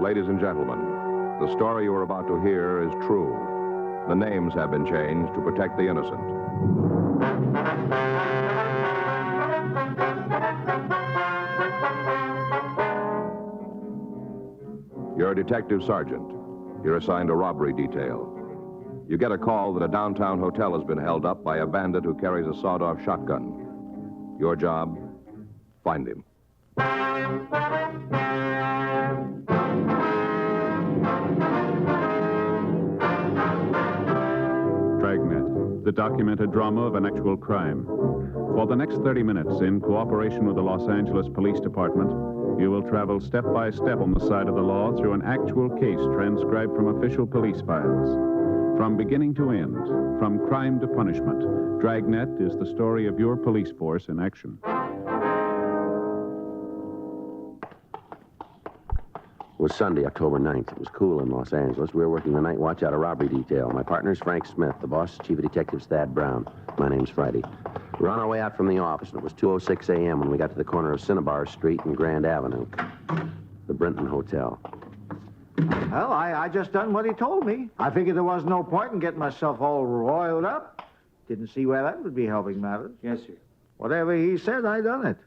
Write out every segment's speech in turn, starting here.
ladies and gentlemen, the story you are about to hear is true. The names have been changed to protect the innocent. You're a detective sergeant. You're assigned a robbery detail. You get a call that a downtown hotel has been held up by a bandit who carries a sawed-off shotgun. Your job, find him. Dragnet, the documented drama of an actual crime. For the next 30 minutes, in cooperation with the Los Angeles Police Department, you will travel step by step on the side of the law through an actual case transcribed from official police files. From beginning to end, from crime to punishment, Dragnet is the story of your police force in action. It was Sunday, October 9th. It was cool in Los Angeles. We were working the night watch out of robbery detail. My partner's Frank Smith. The boss is Chief of Detectives Thad Brown. My name's Friday. We were on our way out from the office, and it was 2:06 a.m. when we got to the corner of Cinnabar Street and Grand Avenue. The Brenton Hotel. Well, I just done what he told me. I figured there was no point in getting myself all roiled up. Didn't see where that would be helping matters. Yes, sir. Whatever he said, I done it.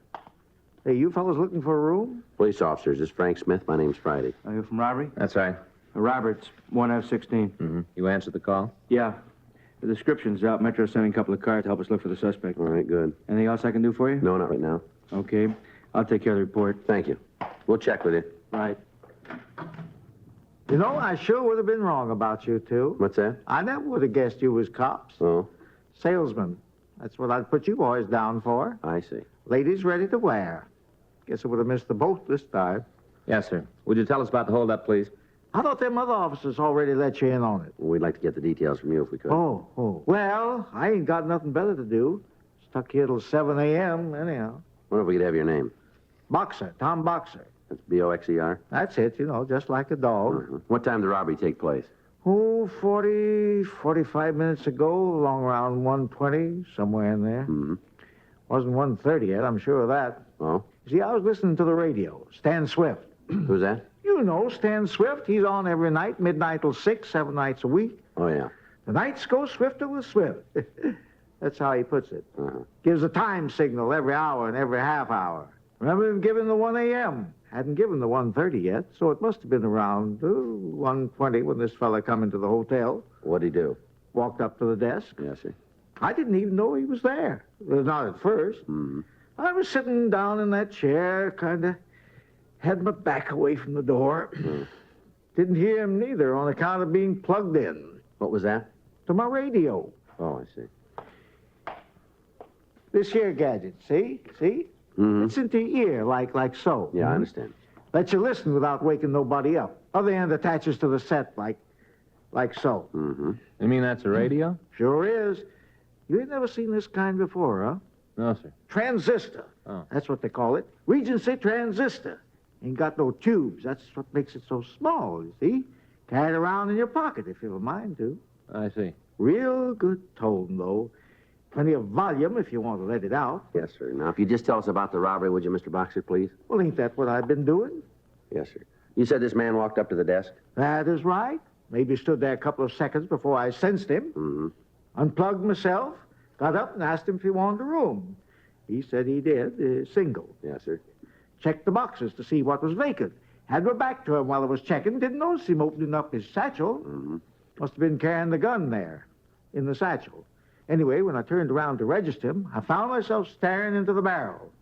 Hey, you fellas looking for a room? Police officers, this is Frank Smith. My name's Friday. Are you from robbery? That's right. Roberts, 1F16. Mm-hmm. You answered the call? Yeah. The description's out. Metro's sending a couple of cars to help us look for the suspect. All right, good. Anything else I can do for you? No, not right now. Okay. I'll take care of the report. Thank you. We'll check with you. Right. You know, I sure would have been wrong about you two. What's that? I never would have guessed you was cops. Oh, Salesmen. That's what I'd put you boys down for. I see. Ladies ready to wear. Guess I would have missed the boat this time. Yes, sir. Would you tell us about the holdup, please? I thought them other officers already let you in on it. We'd like to get the details from you if we could. Oh. Well, I ain't got nothing better to do. Stuck here till 7 a.m. anyhow. Wonder if we could have your name. Boxer, Tom Boxer. That's Boxer. That's it, just like a dog. What time did the robbery take place? 45 minutes ago, along around 1:20, somewhere in there. Mm-hmm. Wasn't 1:30 yet, I'm sure of that. Oh? See, I was listening to the radio. Stan Swift. Who's that? You know Stan Swift. He's on every night, midnight till 6, 7 nights a week. Oh, yeah. The nights go swifter with Swift. That's how he puts it. Uh-huh. Gives a time signal every hour and every half hour. Remember him giving the 1 a.m.? Hadn't given the 1:30 yet, so it must have been around 1:20 when this fella come into the hotel. What'd he do? Walked up to the desk. Yes, sir. I didn't even know he was there. Well, not at first. Mm-hmm. I was sitting down in that chair, kind of had my back away from the door. Didn't hear him neither on account of being plugged in. What was that? To my radio. Oh, I see. This here gadget, see? Mm-hmm. It's into your ear, like so. Yeah, I understand. Lets you listen without waking nobody up. Other end attaches to the set, like so. Mm-hmm. You mean that's a radio? Sure is. You ain't never seen this kind before, huh? No, sir. Transistor. Oh. That's what they call it. Regency transistor. Ain't got no tubes. That's what makes it so small, you see? Carry it around in your pocket if you have a mind to. I see. Real good tone, though. Plenty of volume if you want to let it out. Yes, sir. Now, if you just tell us about the robbery, would you, Mr. Boxer, please? Well, ain't that what I've been doing? Yes, sir. You said this man walked up to the desk? That is right. Maybe stood there a couple of seconds before I sensed him. Mm-hmm. Unplugged myself, got up and asked him if he wanted a room. He said he did, single. Yes, sir. Checked the boxes to see what was vacant. Had my back to him while I was checking. Didn't notice him opening up his satchel. Mm-hmm. Must have been carrying the gun there, in the satchel. Anyway, when I turned around to register him, I found myself staring into the barrel.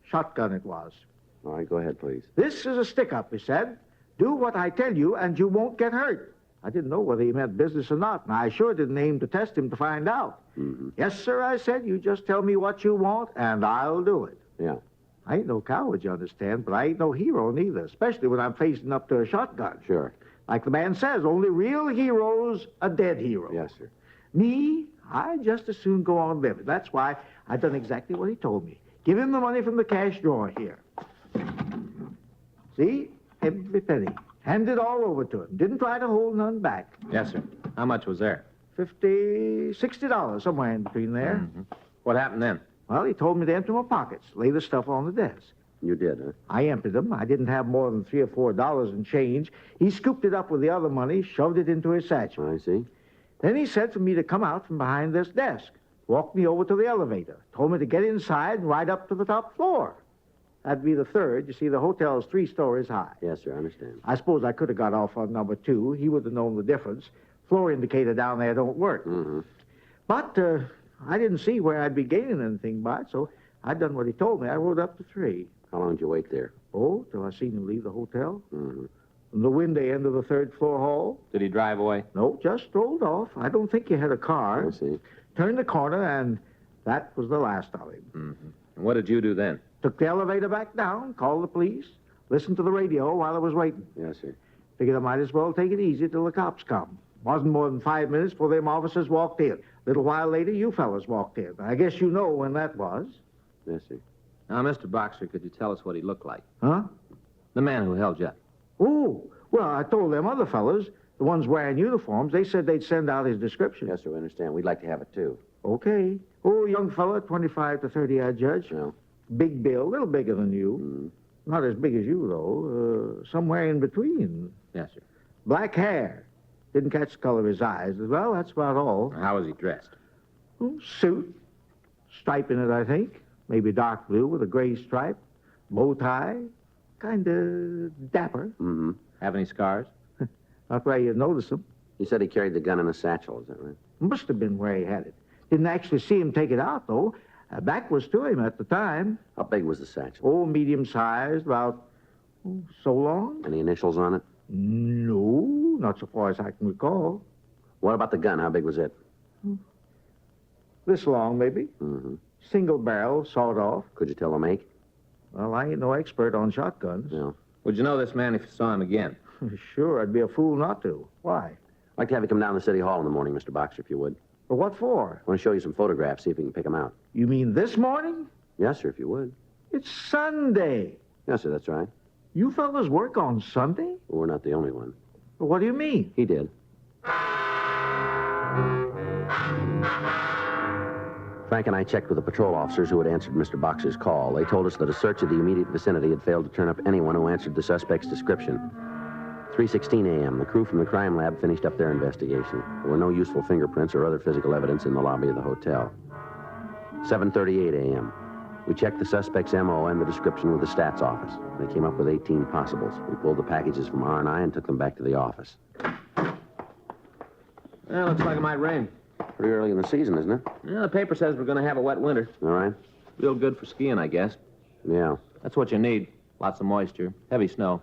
Shotgun it was. All right, go ahead, please. This is a stick-up, he said. Do what I tell you, and you won't get hurt. I didn't know whether he meant business or not, and I sure didn't aim to test him to find out. Mm-hmm. Yes, sir, I said. You just tell me what you want, and I'll do it. Yeah. I ain't no coward, you understand, but I ain't no hero neither, especially when I'm facing up to a shotgun. Sure. Like the man says, only real heroes are dead heroes. Yes, sir. Me, I'd just as soon go on living. That's why I done exactly what he told me. Give him the money from the cash drawer here. See? Every penny. Hand it all over to him. Didn't try to hold none back. Yes, sir. How much was there? $60, somewhere in between there. Mm-hmm. What happened then? Well, he told me to empty my pockets, lay the stuff on the desk. You did, huh? I emptied them. I didn't have more than $3 or $4 in change. He scooped it up with the other money, shoved it into his satchel. I see. Then he said for me to come out from behind this desk, walked me over to the elevator, told me to get inside and ride up to the top floor. That'd be the third. You see, the hotel's 3 stories high. Yes, sir, I understand. I suppose I could have got off on number 2. He would have known the difference. Floor indicator down there don't work. Mm-hmm. But I didn't see where I'd be gaining anything by it, so I done what he told me. I rode up to 3. How long did you wait there? Oh, till I seen him leave the hotel. Mm-hmm. From the window end of the 3rd floor hall. Did he drive away? No, just strolled off. I don't think he had a car. I see. Turned the corner, and that was the last of him. Mm-hmm. And what did you do then? Took the elevator back down, called the police, listened to the radio while I was waiting. Yes, sir. Figured I might as well take it easy till the cops come. Wasn't more than 5 minutes before them officers walked in. Little while later, you fellas walked in. I guess you know when that was. Yes, sir. Now, Mr. Boxer, could you tell us what he looked like? Huh? The man who held you up. Oh, well, I told them other fellas, the ones wearing uniforms, they said they'd send out his description. Yes, sir, we understand. We'd like to have it, too. Okay. Oh, young fella, 25 to 30, I judge. No. Big bill, a little bigger than you. Not as big as you, though. Somewhere in between. Yes, sir. Black hair. Didn't catch the color of his eyes. Well, that's about all. How was he dressed? Suit. Stripe in it, I think. Maybe dark blue with a gray stripe. Bow tie. Kind of dapper. Mm-hmm. Have any scars? Not where you'd notice him. He said he carried the gun in a satchel, is that right? Must have been where he had it. Didn't actually see him take it out, though. Back was to him at the time. How big was the satchel? Oh, medium-sized, about so long. Any initials on it? No, not so far as I can recall. What about the gun? How big was it? This long, maybe. Mm-hmm. Single barrel, sawed off. Could you tell the make? Well, I ain't no expert on shotguns. No. Would you know this man if you saw him again? Sure, I'd be a fool not to. Why? I'd like to have you come down to City Hall in the morning, Mr. Boxer, if you would. But what for? I want to show you some photographs, see if you can pick them out. You mean this morning? Yes, sir, if you would. It's Sunday. Yes, sir, that's right. You fellas work on Sunday? Well, we're not the only one. Well, what do you mean? He did. Frank and I checked with the patrol officers who had answered Mr. Boxer's call. They told us that a search of the immediate vicinity had failed to turn up anyone who answered the suspect's description. 3:16 a.m., the crew from the crime lab finished up their investigation. There were no useful fingerprints or other physical evidence in the lobby of the hotel. 7:38 a.m., we checked the suspect's M.O. and the description with the stats office. They came up with 18 possibles. We pulled the packages from R&I and took them back to the office. Well, looks like it might rain. Pretty early in the season, isn't it? Yeah, the paper says we're going to have a wet winter. All right? Real good for skiing, I guess. Yeah. That's what you need. Lots of moisture. Heavy snow.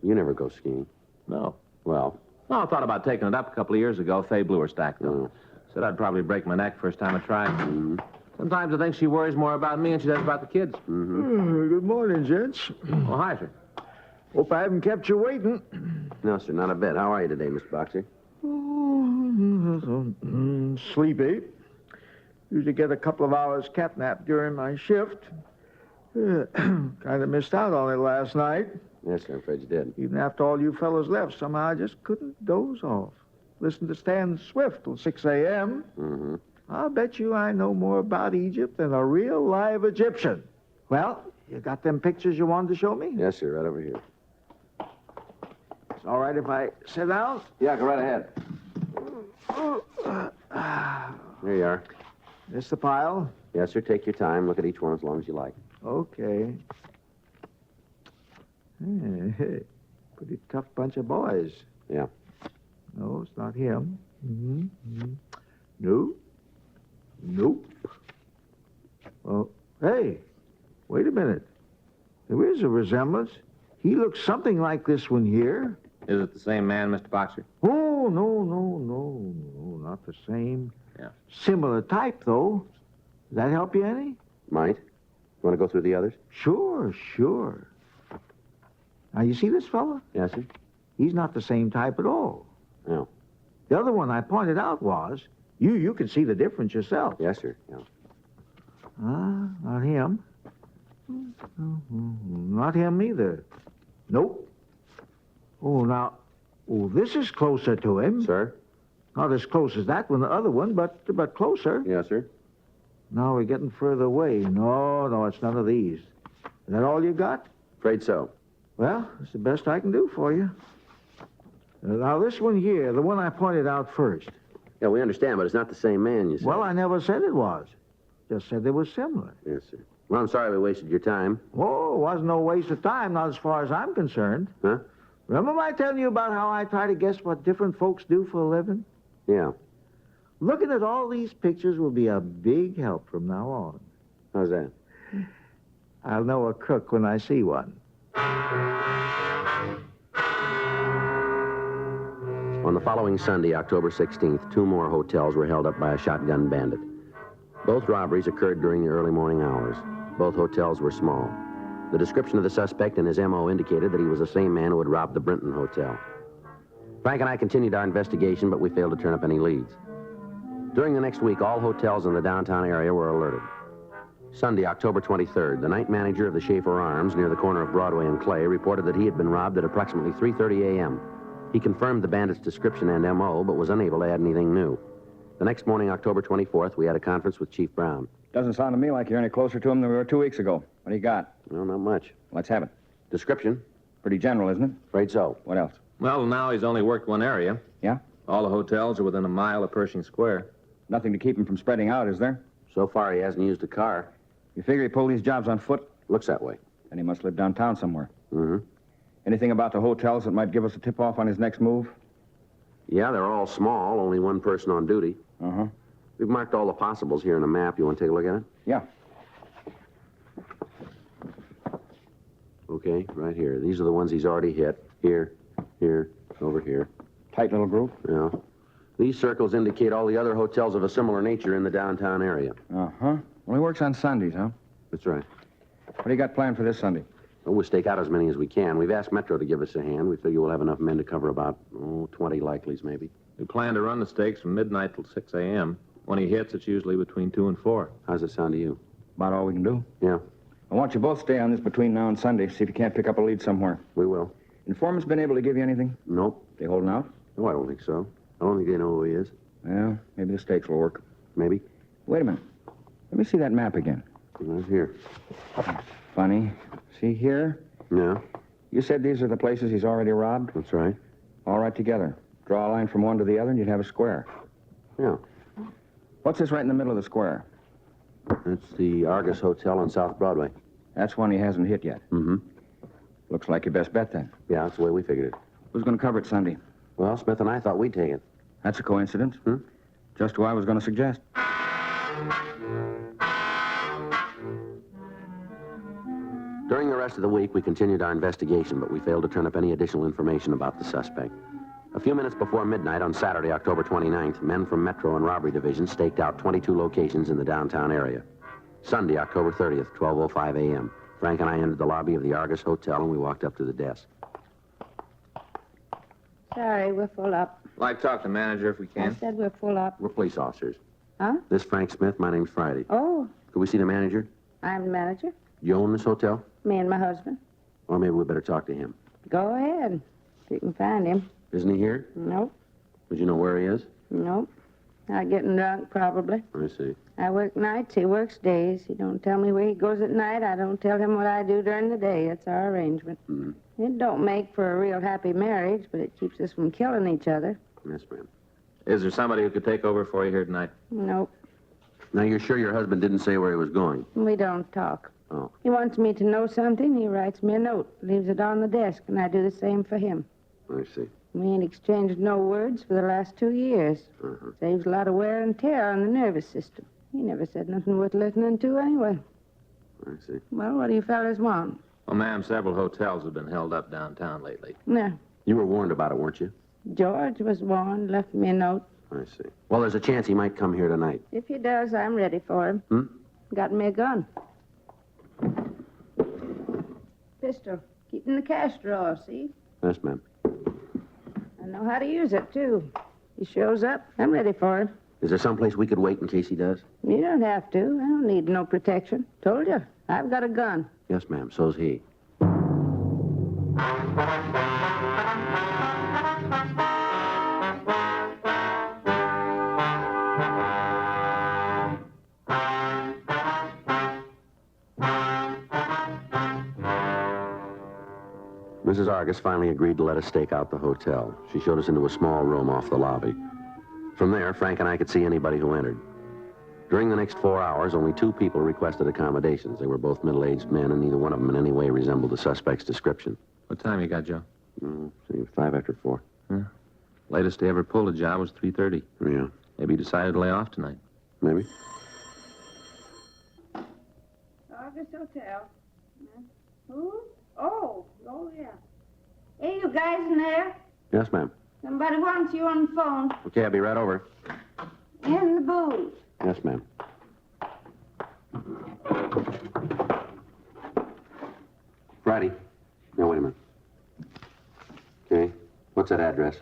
You never go skiing. No. Well, Well, I thought about taking it up a couple of years ago. Faye blew her stack, though. Said I'd probably break my neck first time I tried. Sometimes I think she worries more about me than she does about the kids. Good morning, gents. Oh, hi, sir. Hope I haven't kept you waiting. no, sir, not a bit. How are you today, Mr. Boxer? Sleepy. Usually get a couple of hours cat nap during my shift. Kind of missed out on it last night. Yes, sir, I'm afraid you did. Even after all you fellas left, somehow I just couldn't doze off. Listen to Stan Swift till 6 a.m. Mm-hmm. I'll bet you I know more about Egypt than a real live Egyptian. Well, you got them pictures you wanted to show me? Yes, sir, right over here. It's all right if I sit down? Yeah, go right ahead. There you are. This the pile? Yes, sir, take your time. Look at each one as long as you like. Okay. Pretty tough bunch of boys. Yeah. No, it's not him. No. Nope. Oh, hey, wait a minute. There is a resemblance. He looks something like this one here. Is it the same man, Mr. Boxer? Oh, no, not the same. Yeah. Similar type, though. Does that help you any? Might. You want to go through the others? Sure. Now, you see this fella? Yes, sir. He's not the same type at all. No. The other one I pointed out was, you can see the difference yourself. Yes, sir. Yeah. Not him. Not him either. Nope. This is closer to him. Sir? Not as close as that one, the other one, but closer. Yes, sir. Now we're getting further away. No, it's none of these. Is that all you got? Afraid so. Well, it's the best I can do for you. Now, this one here, the one I pointed out first. Yeah, we understand, but it's not the same man, you said. Well, I never said it was. Just said they were similar. Yes, sir. Well, I'm sorry we wasted your time. Oh, it wasn't no waste of time, not as far as I'm concerned. Huh? Remember I telling you about how I try to guess what different folks do for a living? Yeah. Looking at all these pictures will be a big help from now on. How's that? I'll know a crook when I see one. On the following Sunday, October 16th, 2 more hotels were held up by a shotgun bandit. Both robberies occurred during the early morning hours. Both hotels were small. The description of the suspect and his M.O. indicated that he was the same man who had robbed the Brinton Hotel. Frank and I continued our investigation, but we failed to turn up any leads. During the next week, all hotels in the downtown area were alerted. Sunday, October 23rd, the night manager of the Schaefer Arms near the corner of Broadway and Clay reported that he had been robbed at approximately 3:30 a.m. He confirmed the bandit's description and M.O., but was unable to add anything new. The next morning, October 24th, we had a conference with Chief Brown. Doesn't sound to me like you're any closer to him than we were 2 weeks ago. What do you got? Well, not much. Let's have it. Description? Pretty general, isn't it? Afraid so. What else? Well, now he's only worked one area. Yeah? All the hotels are within a mile of Pershing Square. Nothing to keep him from spreading out, is there? So far, he hasn't used a car. You figure he pulled these jobs on foot? Looks that way. Then he must live downtown somewhere. Mm-hmm. Anything about the hotels that might give us a tip-off on his next move? Yeah, they're all small, only one person on duty. Uh-huh. We've marked all the possibles here on a map. You want to take a look at it? Yeah. Okay, right here. These are the ones he's already hit. Here, here, over here. Tight little group? Yeah. These circles indicate all the other hotels of a similar nature in the downtown area. Uh-huh. Well, he works on Sundays, huh? That's right. What do you got planned for this Sunday? Well, we'll stake out as many as we can. We've asked Metro to give us a hand. We figure we'll have enough men to cover about, 20 likelies, maybe. We plan to run the stakes from midnight till 6 a.m. When he hits, it's usually between 2 and 4. How's it sound to you? About all we can do. Yeah, I want you both stay on this between now and Sunday. See if you can't pick up a lead somewhere. we will. Informant's been able to give you anything? Nope. They holding out? No, I don't think so. I don't think they know who he is. Well, maybe the stakes will work. Maybe. Wait a minute. Let me see that map again. Right here. Funny. See here? Yeah, You said these are the places he's already robbed? that's right. All right together. Draw a line from one to the other and you'd have a square. Yeah. What's this right in the middle of the square? That's the Argus Hotel on South Broadway. That's one he hasn't hit yet. Mm-hmm. Looks like your best bet then. Yeah, that's the way we figured it. Who's going to cover it Sunday? Well, Smith and I thought we'd take it. That's a coincidence. Hmm? Just who I was going to suggest. During the rest of the week, we continued our investigation, but we failed to turn up any additional information about the suspect. A few minutes before midnight on Saturday, October 29th, men from Metro and Robbery Division staked out 22 locations in the downtown area. Sunday, October 30th, 12:05 a.m. Frank and I entered the lobby of the Argus Hotel, and we walked up to the desk. Sorry, we're full up. Like to talk to the manager if we I can. said we're full up. We're police officers. Huh? This is Frank Smith. My name's Friday. Oh, Could we see the manager? I'm the manager. You own this hotel? Me and my husband. Or maybe we better talk to him. Go ahead. If you can find him. Isn't he here? Nope. Would you know where he is? Nope. Not getting drunk, probably. I see. I work nights, he works days. He don't tell me where he goes at night. I don't tell him what I do during the day. That's our arrangement. Mm-hmm. It don't make for a real happy marriage, but it keeps us from killing each other. Yes, ma'am. Is there somebody who could take over for you here tonight? Nope. Now, you're sure your husband didn't say where he was going? We don't talk. Oh. He wants me to know something, he writes me a note, leaves it on the desk, and I do the same for him. I see. We ain't exchanged no words for the last 2 years. Uh-huh. Saves a lot of wear and tear on the nervous system. He never said nothing worth listening to anyway. I see. Well, what do you fellas want? Well, ma'am, several hotels have been held up downtown lately. No. You were warned about it, weren't you? George was warned, left me a note. I see. Well, there's a chance he might come here tonight. If he does, I'm ready for him. Hmm? Got me a gun. Pistol. Keep in the cash drawer, see? Yes, ma'am. I know how to use it, too. He shows up, I'm ready for him. Is there someplace we could wait in case he does? You don't have to. I don't need no protection. Told you. I've got a gun. Yes, ma'am. So's he. Mrs. Argus finally agreed to let us stake out the hotel. She showed us into a small room off the lobby. From there, Frank and I could see anybody who entered. During the next 4 hours, only 2 people requested accommodations. They were both middle-aged men, and neither one of them in any way resembled the suspect's description. What time you got, Joe? See, 5 after 4. Latest they ever pulled a job was 3:30. Yeah, Maybe he decided to lay off tonight. maybe. Argus Hotel. Who? Oh, yeah. Hey, you guys in there? Yes, ma'am. Somebody wants you on the phone. Okay, I'll be right over. In the booth. Yes, ma'am. Friday. No, wait a minute. Okay. What's that address?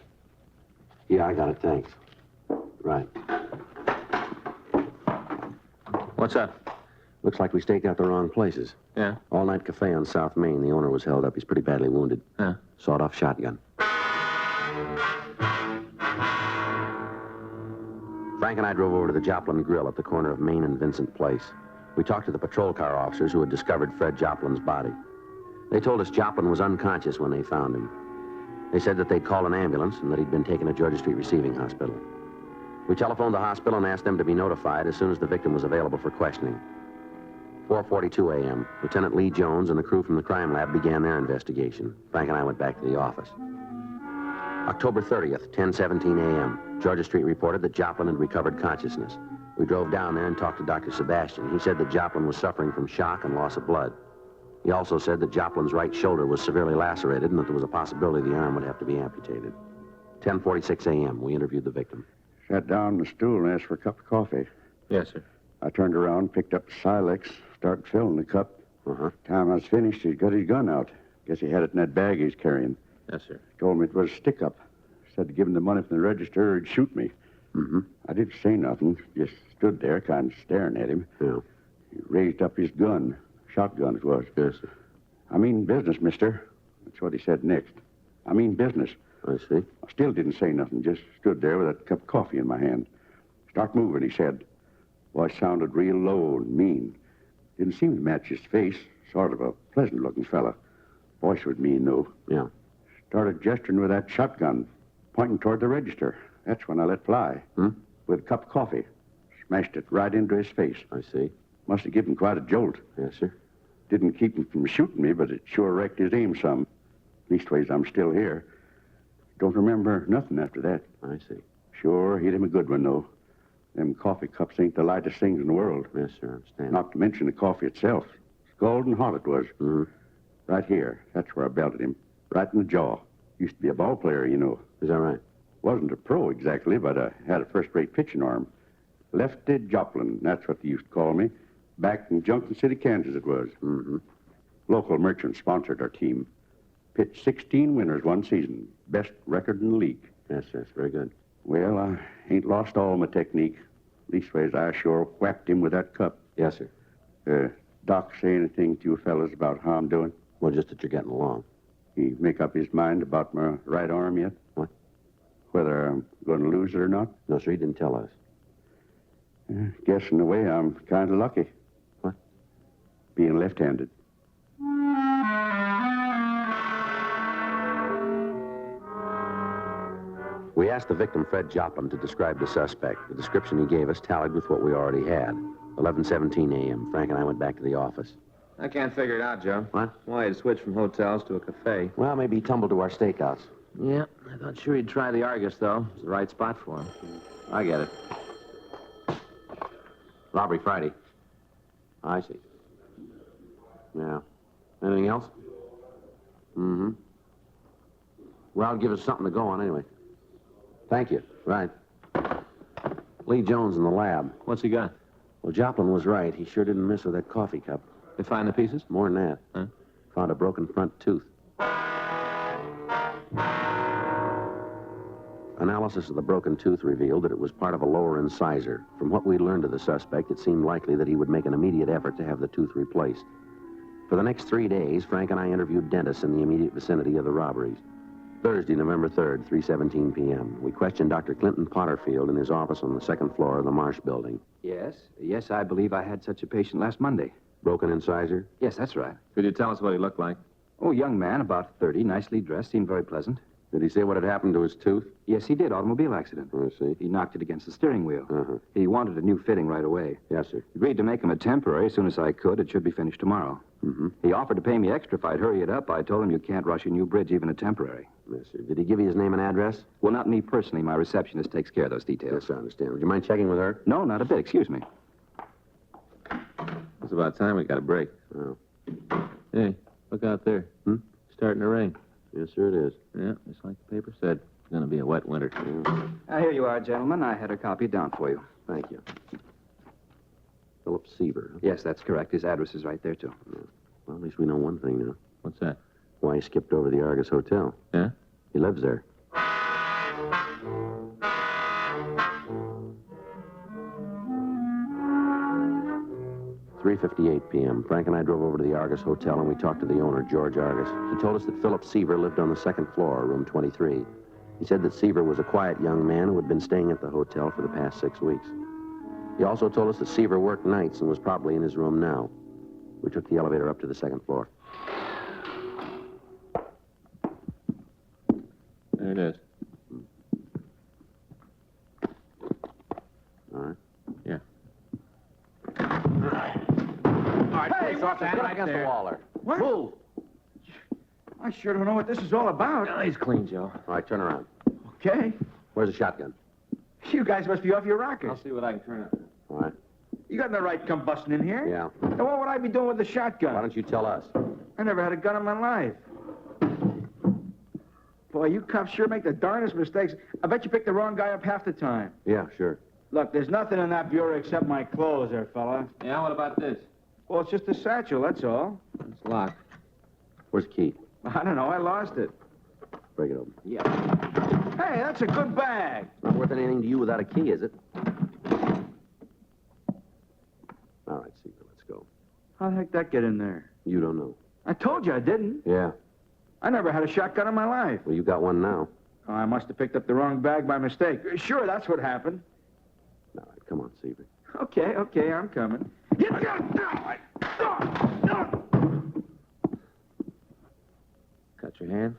Yeah, I got it, thanks. Right. What's up? Looks like we staked out the wrong places. Yeah? All-night cafe on South Main. The owner was held up. He's pretty badly wounded. Yeah. Sawed-off shotgun. Frank and I drove over to the Joplin Grill at the corner of Main and Vincent Place. We talked to the patrol car officers who had discovered Fred Joplin's body. They told us Joplin was unconscious when they found him. They said that they'd call an ambulance and that he'd been taken to Georgia Street Receiving Hospital. We telephoned the hospital and asked them to be notified as soon as the victim was available for questioning. 4:42 a.m., Lieutenant Lee Jones and the crew from the crime lab began their investigation. Frank and I went back to the office. October 30th, 10:17 a.m., Georgia Street reported that Joplin had recovered consciousness. We drove down there and talked to Dr. Sebastian. He said that Joplin was suffering from shock and loss of blood. He also said that Joplin's right shoulder was severely lacerated and that there was a possibility the arm would have to be amputated. 10:46 a.m., we interviewed the victim. Sat down on the stool and asked for a cup of coffee. Yes, sir. I turned around, picked up the Silex, started filling the cup. Time I was finished, he'd got his gun out. Guess he had it in that bag he's carrying. Yes, sir. Told me it was a stick-up. Said to give him the money from the register or he'd shoot me. I didn't say nothing, just stood there kind of staring at him. Yeah. He raised up his gun. Shotgun it was. Yes, sir. I mean business, mister. That's what he said next. I mean business. I see. I still didn't say nothing, just stood there with that cup of coffee in my hand. Start moving, he said. Voice sounded real low and mean. Didn't seem to match his face. Sort of a pleasant-looking fella. Voice was mean, though. Yeah. Started gesturing with that shotgun, pointing toward the register. That's when I let fly. With a cup of coffee. Smashed it right into his face. I see. Must have given him quite a jolt. Yes, sir. Didn't keep him from shooting me, but it sure wrecked his aim some. Leastways, I'm still here. Don't remember nothing after that. I see. Sure, hit him a good one, though. Them coffee cups ain't the lightest things in the world. Yes, sir, I understand. Not to mention the coffee itself. Scalding hot it was. Right here. That's where I belted him. Right in the jaw. Used to be a ball player, you know. Is that right? Wasn't a pro exactly, but I had a first-rate pitching arm. Lefty Joplin, that's what they used to call me. Back in Junction City, Kansas it was. Local merchant sponsored our team. Pitched 16 winners one season. Best record in the league. Yes, sir, it's very good. Well, I ain't lost all my technique. Leastways, I sure whacked him with that cup. Yes, sir. Doc say anything to you fellas about how I'm doing? Well, just that you're getting along. He make up his mind about my right arm yet? What? Whether I'm going to lose it or not? No, sir, he didn't tell us. Guess in a way I'm kind of lucky. What? Being left-handed. We asked the victim, Fred Joplin, to describe the suspect. The description he gave us tallied with what we already had. 11:17 a.m. Frank and I went back to the office. I can't figure it out, Joe. What? Why he'd switch from hotels to a cafe. Well, maybe he tumbled to our stakeouts. Yeah, I thought sure he'd try the Argus, though. It's the right spot for him. I get it. Robbery Friday. I see. Yeah. Anything else? Well, give us something to go on anyway. Thank you. Right. Lee Jones in the lab. What's he got? Well, Joplin was right. He sure didn't miss with that coffee cup. They find the pieces? More than that. Huh? Found a broken front tooth. Analysis of the broken tooth revealed that it was part of a lower incisor. From what we learned of the suspect, it seemed likely that he would make an immediate effort to have the tooth replaced. For the next 3 days, Frank and I interviewed dentists in the immediate vicinity of the robberies. Thursday, November 3rd, 3:17 p.m. We questioned Dr. Clinton Potterfield in his office on the second floor of the Marsh building. Yes, I believe I had such a patient last Monday. Broken incisor? Yes, that's right. Could you tell us what he looked like? Oh, young man, about 30, nicely dressed, seemed very pleasant. Did he say what had happened to his tooth? Yes, he did. Automobile accident. I see. He knocked it against the steering wheel. Uh-huh. He wanted a new fitting right away. Yes, sir. Agreed to make him a temporary as soon as I could. It should be finished tomorrow. Mm-hmm. He offered to pay me extra if I'd hurry it up. I told him you can't rush a new bridge, even a temporary. Yes, sir. Did he give you his name and address? Well, not me personally. My receptionist takes care of those details. Yes, I understand. Would you mind checking with her? No, not a bit. Excuse me. It's about time we got a break. Oh. Hey, look out there. Hmm? Starting to rain. Yes, sir, it is. Yeah, just like the paper said. It's going to be a wet winter. Here you are, gentlemen. I had a copy down for you. Thank you. Philip Seaver. Huh? Yes, that's correct. His address is right there, too. Well, at least we know one thing now. What's that? Why he skipped over the Argus Hotel. Yeah? He lives there. "3:58 p.m. Frank and I drove over to the Argus Hotel, and we talked to the owner, George Argus. He told us that Philip Seaver lived on the second floor, room 23. He said that Seaver was a quiet young man who had been staying at the hotel for the past 6 weeks. He also told us that Seaver worked nights and was probably in his room now. We took the elevator up to the second floor. There it is. All right. Yeah. Hey, get against the wall there. What? Move. I sure don't know what this is all about. Oh, he's clean, Joe. All right, turn around. Okay. Where's the shotgun? You guys must be off your rockers. I'll see what I can turn up. All right. You got no right to come busting in here. Yeah. Now, what would I be doing with the shotgun? Why don't you tell us? I never had a gun in my life. Boy, you cops sure make the darndest mistakes. I bet you picked the wrong guy up half the time. Yeah, sure. Look, there's nothing in that bureau except my clothes there, fella. Yeah, what about this? Well, it's just a satchel, that's all. It's locked. Where's the key? I don't know, I lost it. Break it open. Yeah. Hey, that's a good bag. Not worth anything to you without a key, is it? All right, Seaver, let's go. How the heck that get in there? You don't know. I told you I didn't. Yeah. I never had a shotgun in my life. Well, you got one now. Oh, I must have picked up the wrong bag by mistake. Sure, that's what happened. All right, come on, Seaver. Okay, I'm coming. Cut your hand?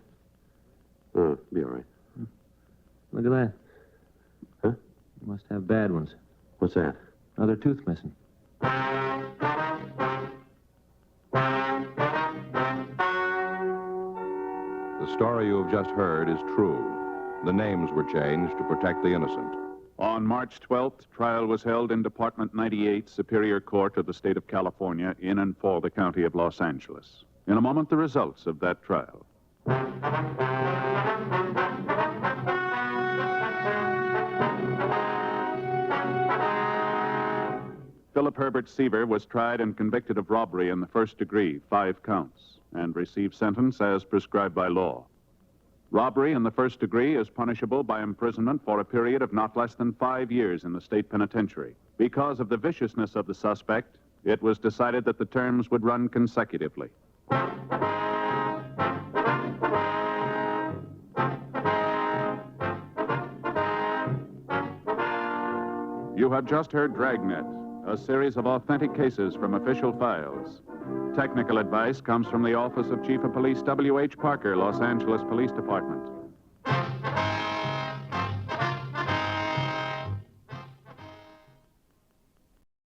Be all right. Look at that. Huh? You must have bad ones. What's that? Another tooth missing. The story you have just heard is true. The names were changed to protect the innocent. On March 12th, trial was held in Department 98, Superior Court of the State of California, in and for the County of Los Angeles. In a moment, the results of that trial. Philip Herbert Seaver was tried and convicted of robbery in the first degree, 5 counts, and received sentence as prescribed by law. Robbery in the first degree is punishable by imprisonment for a period of not less than 5 years in the state penitentiary. Because of the viciousness of the suspect, it was decided that the terms would run consecutively. You have just heard Dragnet, a series of authentic cases from official files. Technical advice comes from the Office of Chief of Police W.H. Parker, Los Angeles Police Department.